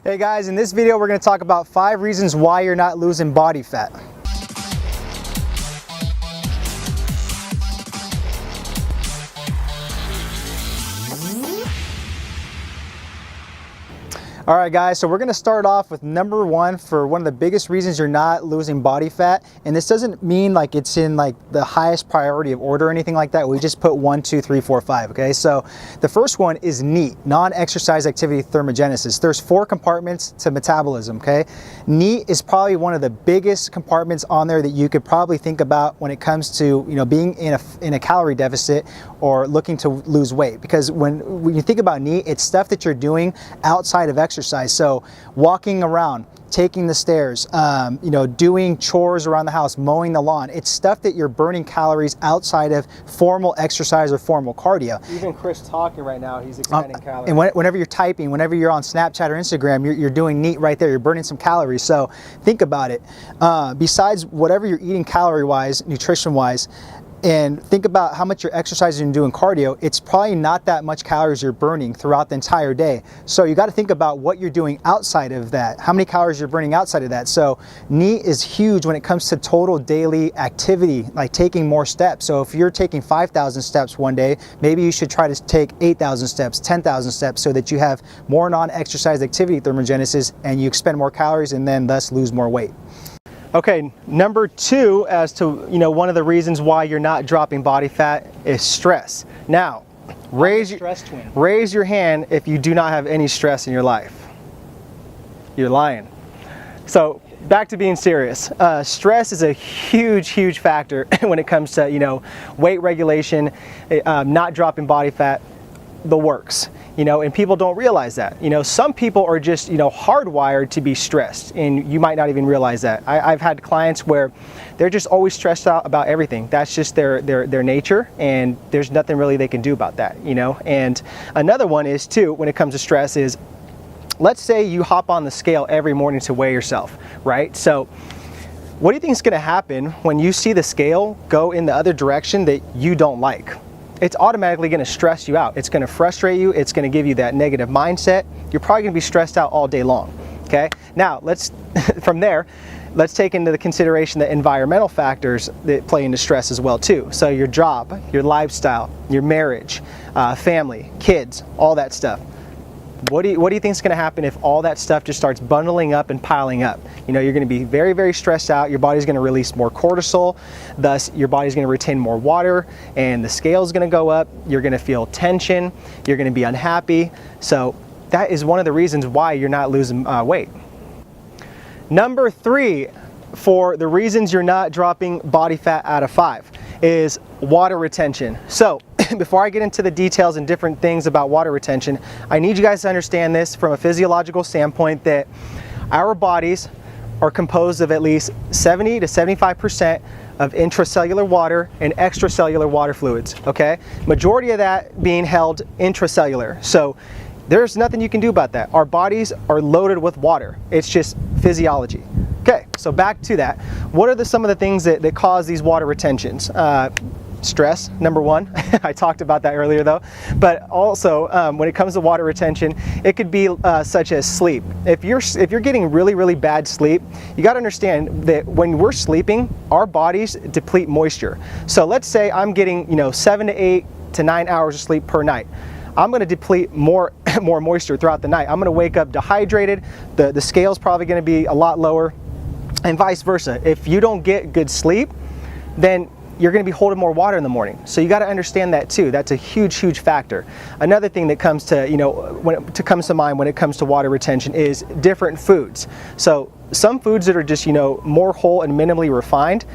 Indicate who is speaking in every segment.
Speaker 1: Hey guys, in this video we're going to talk about 5 reasons why you're not losing body fat. Alright guys, so we're going to start off with number 1 for one of the biggest reasons you're not losing body fat. And this doesn't mean like it's in like the highest priority of order or anything like that. We just put 1, 2, 3, 4, 5. Okay, so the first one is NEAT, non-exercise activity thermogenesis. There's 4 compartments to metabolism. Okay, NEAT is probably one of the biggest compartments on there that you could probably think about when it comes to being in a calorie deficit or looking to lose weight. Because when you think about NEAT, it's stuff that you're doing outside of exercise. So walking around, taking the stairs, doing chores around the house, mowing the lawn. It's stuff that you're burning calories outside of formal exercise or formal cardio.
Speaker 2: Even Chris talking right now, he's expending calories.
Speaker 1: And whenever you're typing, whenever you're on Snapchat or Instagram, you're doing NEAT right there. You're burning some calories. So think about it. Besides whatever you're eating calorie-wise, nutrition-wise, and think about how much you're exercising and doing cardio, it's probably not that much calories you're burning throughout the entire day. So you got to think about what you're doing outside of that, how many calories you're burning outside of that. So NEAT is huge when it comes to total daily activity, like taking more steps. So if you're taking 5,000 steps one day, maybe you should try to take 8,000 steps, 10,000 steps, so that you have more non-exercise activity thermogenesis and you expend more calories and then thus lose more weight.
Speaker 2: Okay, number 2 as to one of the reasons why you're not dropping body fat is stress. Now, raise your hand if you do not have any stress in your life. You're lying. So back to being serious. Stress is a huge factor when it comes to weight regulation, not dropping body fat, the works. And people don't realize that. Some people are just, hardwired to be stressed, and you might not even realize that. I've had clients where they're just always stressed out about everything. That's just their nature, and there's nothing really they can do about that, And another one is too, when it comes to stress, is let's say you hop on the scale every morning to weigh yourself, right? So what do you think is going to happen when you see the scale go in the other direction that you don't like? It's automatically going to stress you out. It's going to frustrate you. It's going to give you that negative mindset. You're probably going to be stressed out all day long. Okay. Now from there, let's take into the consideration the environmental factors that play into stress as well too. So your job, your lifestyle, your marriage, family, kids, all that stuff. What do you think is going to happen if all that stuff just starts bundling up and piling up? You're going to be very stressed out. Your body's going to release more cortisol. Thus, your body's going to retain more water, and the scale's going to go up. You're going to feel tension. You're going to be unhappy. So that is one of the reasons why you're not losing weight. Number 3 for the reasons you're not dropping body fat out of 5 is water retention. So before I get into the details and different things about water retention, I need you guys to understand this from a physiological standpoint, that our bodies are composed of at least 70 to 75% of intracellular water and extracellular water fluids, okay? Majority of that being held intracellular. So there's nothing you can do about that. Our bodies are loaded with water. It's just physiology. Okay, so back to that. What are some of the things that cause these water retentions? Stress, number 1. I talked about that earlier though. But also, when it comes to water retention, it could be such as sleep. If you're getting really bad sleep, you got to understand that when we're sleeping, our bodies deplete moisture. So let's say I'm getting 7 to 8 to 9 hours of sleep per night. I'm going to deplete more moisture throughout the night. I'm going to wake up dehydrated. The scale's probably going to be a lot lower, and vice versa. If you don't get good sleep, then you're going to be holding more water in the morning. So you got to understand that too. That's a huge factor. Another thing that comes to comes to mind when it comes to water retention is different foods. So some foods that are just more whole and minimally refined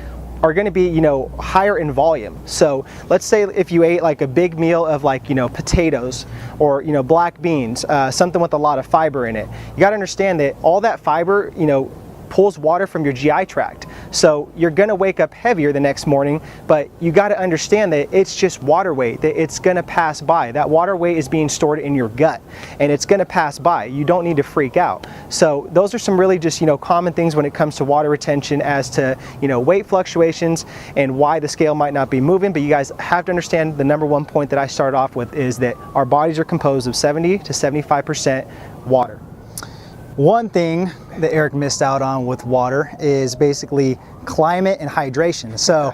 Speaker 2: are going to be higher in volume. So let's say if you ate like a big meal of potatoes or black beans, something with a lot of fiber in it. You got to understand that all that fiber pulls water from your GI tract. So you're going to wake up heavier the next morning, but you got to understand that it's just water weight, that it's going to pass by. That water weight is being stored in your gut, and it's going to pass by. You don't need to freak out. So those are some really just common things when it comes to water retention as to weight fluctuations and why the scale might not be moving. But you guys have to understand the number 1 point that I started off with is that our bodies are composed of 70 to 75% water.
Speaker 1: One thing that Eric missed out on with water is basically climate and hydration. So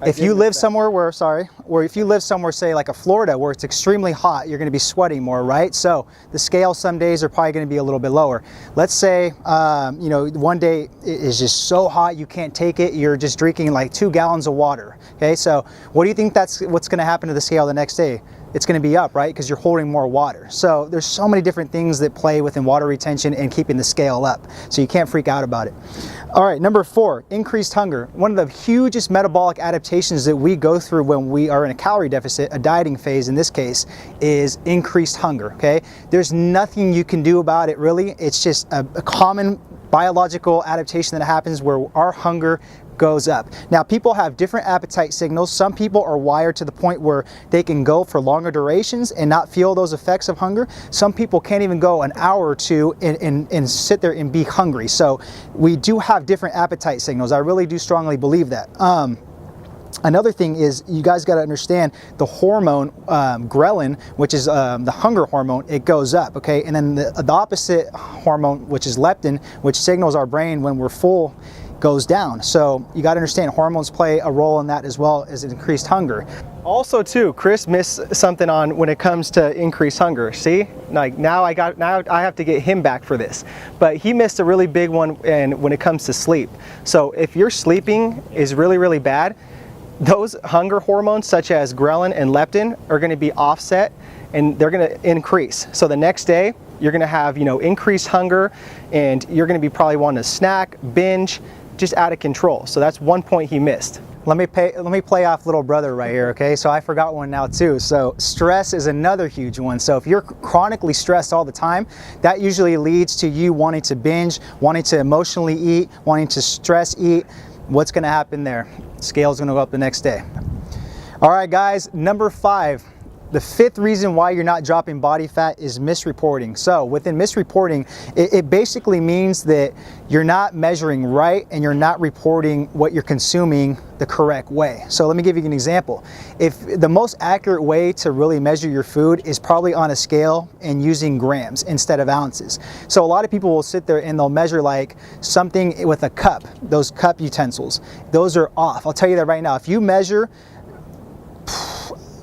Speaker 1: if you live somewhere where if you live somewhere, say like a Florida, where it's extremely hot, you're going to be sweating more, right? So the scale some days are probably going to be a little bit lower. Let's say, you know, one day it is just so hot you can't take it. You're just drinking like 2 gallons of water. Okay, so what do you think what's going to happen to the scale the next day? It's going to be up, right? Because you're holding more water. So there's so many different things that play within water retention and keeping the scale up. So you can't freak out about it. All right, number 4, increased hunger. One of the hugest metabolic adaptations that we go through when we are in a calorie deficit, a dieting phase in this case, is increased hunger, okay? There's nothing you can do about it really. It's just a common biological adaptation that happens where our hunger goes up. Now, people have different appetite signals. Some people are wired to the point where they can go for longer durations and not feel those effects of hunger. Some people can't even go an hour or two and sit there and be hungry. So we do have different appetite signals. I really do strongly believe that. Another thing is, you guys got to understand the hormone ghrelin, which is the hunger hormone, it goes up, okay? And then the opposite hormone, which is leptin, which signals our brain when we're full, goes down. So you got to understand hormones play a role in that as well as increased hunger.
Speaker 2: Also too, Chris missed something on when it comes to increased hunger. See, like now I have to get him back for this, but he missed a really big one. And when it comes to sleep, so if your sleeping is really, really bad, those hunger hormones such as ghrelin and leptin are going to be offset and they're going to increase. So the next day you're going to have, you know, increased hunger and you're going to be probably wanting to snack, binge, just out of control. So that's one point he missed.
Speaker 1: Let me play off little brother right here, okay? So I forgot one now too. So stress is another huge one. So if you're chronically stressed all the time, that usually leads to you wanting to binge, wanting to emotionally eat, wanting to stress eat. What's going to happen there? Scale's going to go up the next day. All right, guys, number 5. The 5th reason why you're not dropping body fat is misreporting. So within misreporting, it basically means that you're not measuring right and you're not reporting what you're consuming the correct way. So let me give you an example. If the most accurate way to really measure your food is probably on a scale and using grams instead of ounces. So a lot of people will sit there and they'll measure like something with a cup, those cup utensils. Those are off. I'll tell you that right now. If you measure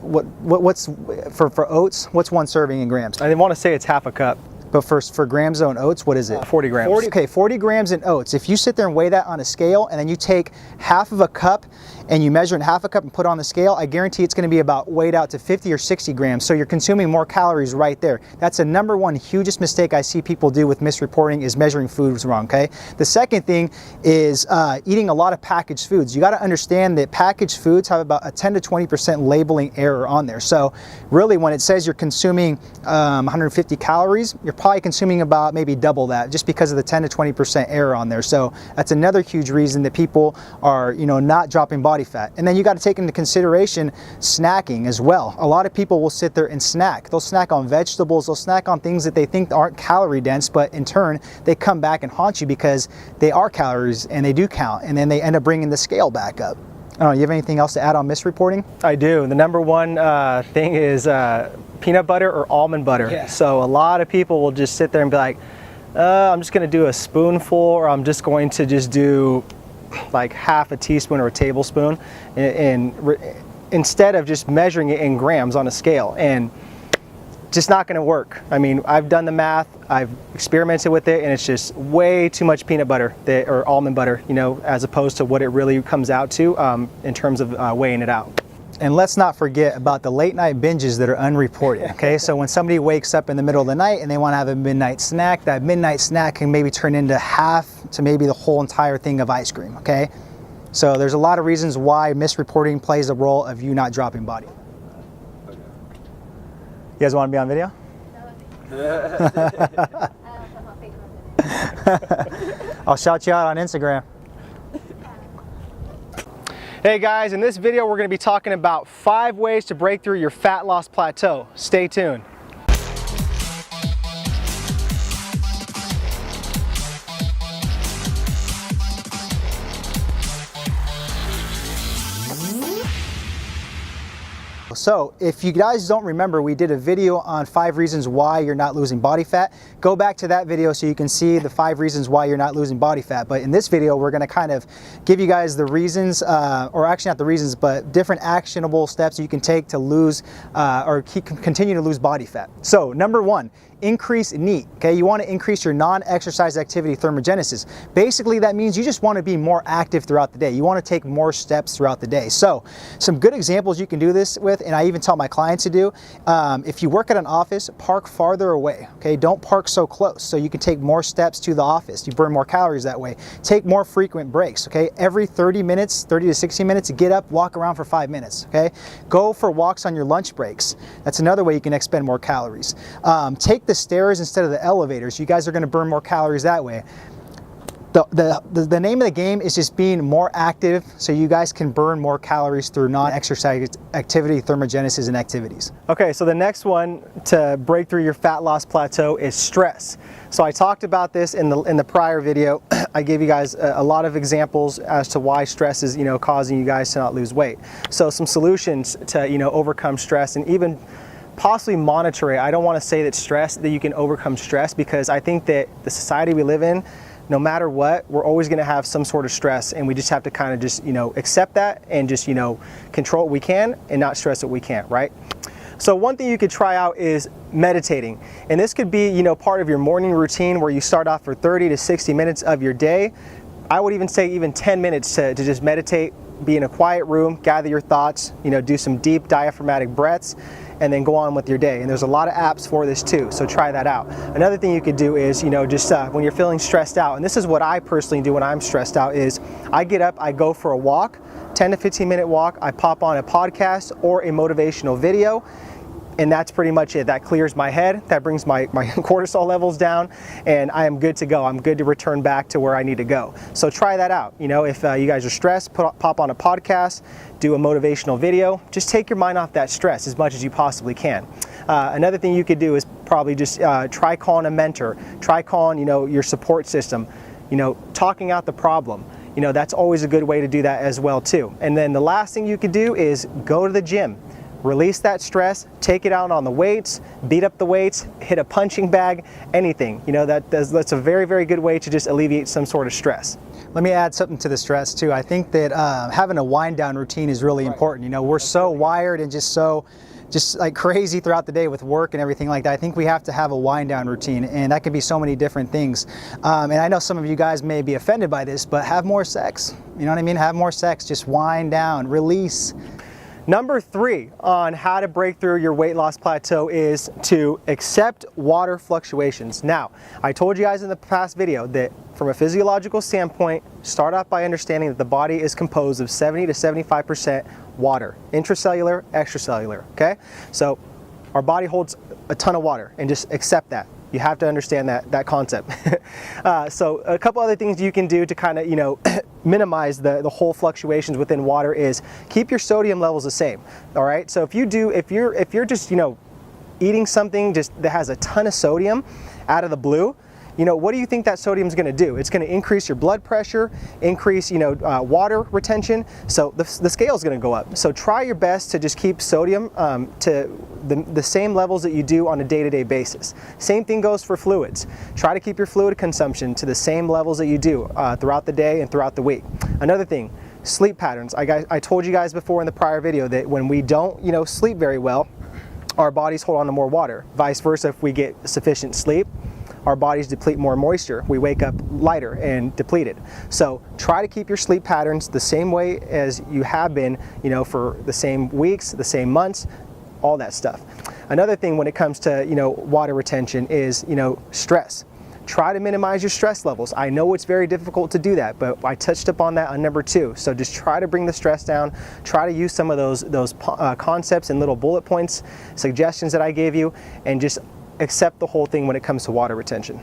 Speaker 1: what's for oats, what's 1 serving in grams?
Speaker 2: I want to say it's half a cup.
Speaker 1: But for grams on oats, what is it?
Speaker 2: 40 grams.
Speaker 1: 40 grams in oats. If you sit there and weigh that on a scale and then you take half of a cup and you measure in half a cup and put it on the scale, I guarantee it's going to be about weighed out to 50 or 60 grams. So you're consuming more calories right there. That's the number 1 hugest mistake I see people do with misreporting, is measuring foods wrong, okay? The second thing is eating a lot of packaged foods. You got to understand that packaged foods have about a 10 to 20% labeling error on there. So really when it says you're consuming 150 calories, you're probably consuming about maybe double that, just because of the 10 to 20% error on there. So that's another huge reason that people are, you know, not dropping body fat. And then you got to take into consideration snacking as well. A lot of people will sit there and snack. They'll snack on vegetables, they'll snack on things that they think aren't calorie dense, but in turn they come back and haunt you because they are calories and they do count, and then they end up bringing the scale back up. I don't know, you have anything else to add on misreporting?
Speaker 2: I do. The number 1 thing is peanut butter or almond butter.
Speaker 1: Yeah.
Speaker 2: So a lot of people will just sit there and be like, I'm just going to do a spoonful, or I'm just going to just do like half a teaspoon or a tablespoon, and instead of just measuring it in grams on a scale. And just not going to work. I mean, I've done the math, I've experimented with it, and it's just way too much peanut butter or almond butter, you know, as opposed to what it really comes out to in terms of weighing it out.
Speaker 1: And let's not forget about the late night binges that are unreported, okay? So when somebody wakes up in the middle of the night and they want to have a midnight snack, that midnight snack can maybe turn into half to maybe the whole entire thing of ice cream, okay? So there's a lot of reasons why misreporting plays a role of you not dropping body. You guys want to be on video? I'll shout you out on Instagram.
Speaker 2: Hey guys, in this video we're going to be talking about 5 ways to break through your fat loss plateau. Stay tuned.
Speaker 1: So if you guys don't remember, we did a video on 5 reasons why you're not losing body fat. Go back to that video so you can see the 5 reasons why you're not losing body fat. But in this video, we're gonna kind of give you guys the reasons, or actually not the reasons, but different actionable steps you can take to lose or continue to lose body fat. So number 1, increase NEAT. Okay, you want to increase your non-exercise activity thermogenesis. Basically, that means you just want to be more active throughout the day. You want to take more steps throughout the day. So some good examples you can do this with, and I even tell my clients to do, if you work at an office, park farther away. Okay, don't park so close so you can take more steps to the office. You burn more calories that way. Take more frequent breaks. Okay, every 30 minutes, 30 to 60 minutes, get up, walk around for 5 minutes. Okay, go for walks on your lunch breaks. That's another way you can expend more calories. Take the stairs instead of the elevators. You guys are going to burn more calories that way. The name of the game is just being more active so you guys can burn more calories through non-exercise activity, thermogenesis, and activities.
Speaker 2: Okay, so the next one to break through your fat loss plateau is stress. So I talked about this in the prior video. I gave you guys a lot of examples as to why stress is, causing you guys to not lose weight. So some solutions to, overcome stress and even possibly monitor it. I don't want to say that you can overcome stress, because I think that the society we live in, no matter what, we're always going to have some sort of stress, and we just have to kind of just, accept that and just, control what we can and not stress what we can't, right? So one thing you could try out is meditating. And this could be, part of your morning routine where you start off for 30 to 60 minutes of your day. I would even say even 10 minutes to just meditate, be in a quiet room, gather your thoughts, do some deep diaphragmatic breaths, and then go on with your day. And there's a lot of apps for this too, so try that out. Another thing you could do is, just when you're feeling stressed out, and this is what I personally do when I'm stressed out, is I get up, I go for a walk, 10 to 15 minute walk, I pop on a podcast or a motivational video, and that's pretty much it. That clears my head, that brings my cortisol levels down, and I am good to go. I'm good to return back to where I need to go. So try that out. If you guys are stressed, pop on a podcast, do a motivational video, just take your mind off that stress as much as you possibly can. Another thing you could do is probably just try calling a mentor, try calling, your support system, talking out the problem. That's always a good way to do that as well too. And then the last thing you could do is go to the gym. Release that stress, take it out on the weights, beat up the weights, hit a punching bag, anything. That's a very, very good way to just alleviate some sort of stress.
Speaker 1: Let me add something to the stress too. I think that having a wind down routine is really important. We're so wired and just like crazy throughout the day with work and everything like that. I think we have to have a wind down routine, and that could be so many different things. And I know some of you guys may be offended by this, but have more sex. You know what I mean? Have more sex, just wind down, release.
Speaker 2: Number 3 on how to break through your weight loss plateau is to accept water fluctuations. Now, I told you guys in the past video that from a physiological standpoint, start off by understanding that the body is composed of 70 to 75% water, intracellular, extracellular, okay? So our body holds a ton of water, and just accept that. You have to understand that concept. So a couple other things you can do to kind of, minimize the whole fluctuations within water is keep your sodium levels the same. All right. So if you're just, eating something that has a ton of sodium out of the blue, what do you think that sodium is going to do? It's going to increase your blood pressure, increase, water retention. So the scale is going to go up. So try your best to just keep sodium to the same levels that you do on a day-to-day basis. Same thing goes for fluids. Try to keep your fluid consumption to the same levels that you do throughout the day and throughout the week. Another thing, sleep patterns. I told you guys before in the prior video that when we don't, sleep very well, our bodies hold on to more water. Vice versa, if we get sufficient sleep, our bodies deplete more moisture. We wake up lighter and depleted. So try to keep your sleep patterns the same way as you have been, for the same weeks, the same months, all that stuff. Another thing when it comes to, water retention is, stress. Try to minimize your stress levels. I know it's very difficult to do that, but I touched upon that on number 2. So just try to bring the stress down. Try to use some of those concepts and little bullet points, suggestions that I gave you, and just accept the whole thing when it comes to water retention.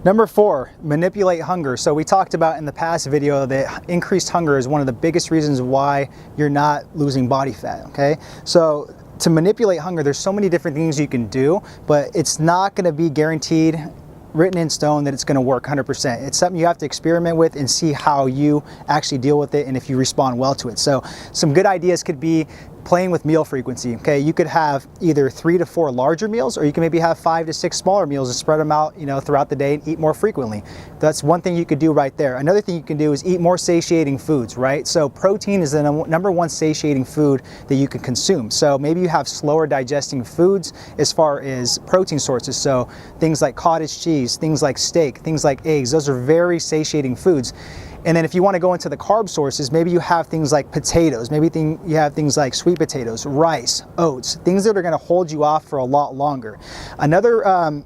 Speaker 1: Number 4, manipulate hunger. So we talked about in the past video that increased hunger is one of the biggest reasons why you're not losing body fat, okay? So to manipulate hunger, there's so many different things you can do, but it's not gonna be guaranteed, written in stone, that it's gonna work 100%. It's something you have to experiment with and see how you actually deal with it and if you respond well to it. So some good ideas could be playing with meal frequency. Okay, you could have either 3 to 4 larger meals, or you can maybe have 5 to 6 smaller meals and spread them out, you know, throughout the day and eat more frequently. That's one thing you could do right there. Another thing you can do is eat more satiating foods, right? So protein is the number one satiating food that you can consume. So maybe you have slower digesting foods as far as protein sources. So things like cottage cheese, things like steak, things like eggs, those are very satiating foods. And then if you want to go into the carb sources, maybe you have things like potatoes, maybe you have things like sweet potatoes, rice, oats, things that are going to hold you off for a lot longer. Another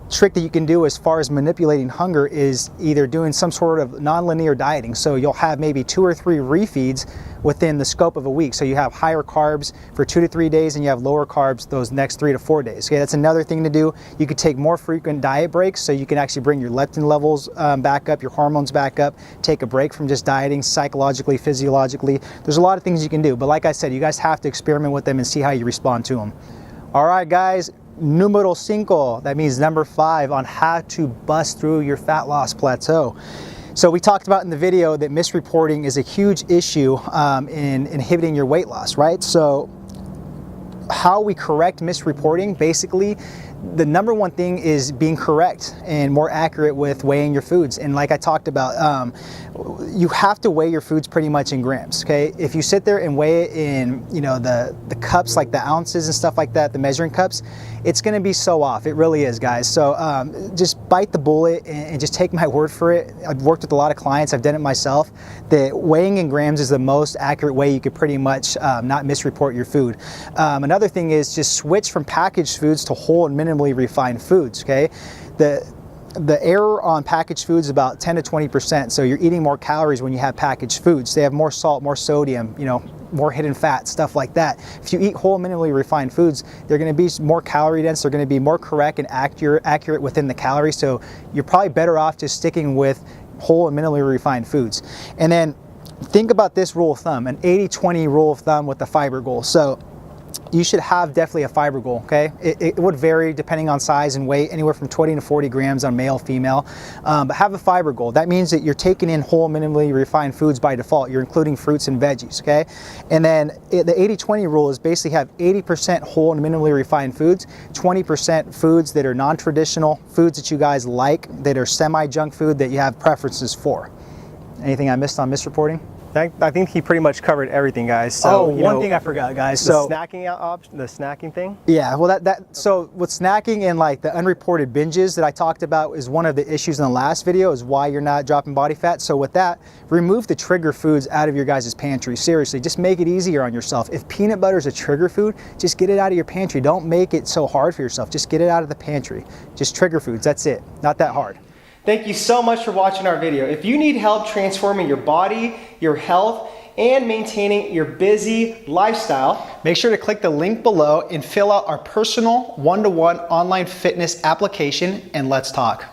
Speaker 1: trick that you can do as far as manipulating hunger is either doing some sort of non-linear dieting. So you'll have maybe 2 or 3 refeeds within the scope of a week. So you have higher carbs for 2 to 3 days and you have lower carbs those next 3 to 4 days. Okay, that's another thing to do. You could take more frequent diet breaks so you can actually bring your leptin levels back up, your hormones back up, take a break from just dieting psychologically, physiologically. There's a lot of things you can do, but like I said, you guys have to experiment with them and see how you respond to them. All right, guys. Número 5, that means number 5 on how to bust through your fat loss plateau. So we talked about in the video that misreporting is a huge issue in inhibiting your weight loss, right? So how we correct misreporting, basically, the number one thing is being correct and more accurate with weighing your foods. And like I talked about, you have to weigh your foods pretty much in grams, okay? If you sit there and weigh it in, you know, the cups, like the ounces and stuff like that, the measuring cups, it's gonna be so off. It really is, guys. So just bite the bullet and just take my word for it. I've worked with a lot of clients, I've done it myself, that weighing in grams is the most accurate way you could pretty much not misreport your food. Another thing is just switch from packaged foods to whole and minimally refined foods, okay? The error on packaged foods is about 10 to 20%. So you're eating more calories when you have packaged foods. They have more salt, more sodium, you know, more hidden fat, stuff like that. If you eat whole, minimally refined foods, they're going to be more calorie dense. They're going to be more correct and accurate within the calories. So you're probably better off just sticking with whole and minimally refined foods. And then think about this rule of thumb, an 80-20 rule of thumb with the fiber goal. So you should have definitely a fiber goal, okay? It would vary depending on size and weight, anywhere from 20 to 40 grams on male, female, but have a fiber goal. That means that you're taking in whole, minimally refined foods by default. You're including fruits and veggies, okay? And then the 80-20 rule is basically have 80% whole and minimally refined foods, 20% foods that are non-traditional, foods that you guys like, that are semi-junk food that you have preferences for. Anything I missed on misreporting?
Speaker 2: I think he pretty much covered everything, guys. So,
Speaker 1: one thing I forgot, guys.
Speaker 2: The snacking option, the snacking thing.
Speaker 1: Yeah, well, so with snacking and like the unreported binges that I talked about is one of the issues in the last video, is why you're not dropping body fat. So with that, remove the trigger foods out of your guys' pantry. Seriously, just make it easier on yourself. If peanut butter is a trigger food, just get it out of your pantry. Don't make it so hard for yourself. Just get it out of the pantry. Just trigger foods. That's it. Not that hard.
Speaker 2: Thank you so much for watching our video. If you need help transforming your body, your health, and maintaining your busy lifestyle,
Speaker 1: make sure to click the link below and fill out our personal one-to-one online fitness application, and let's talk.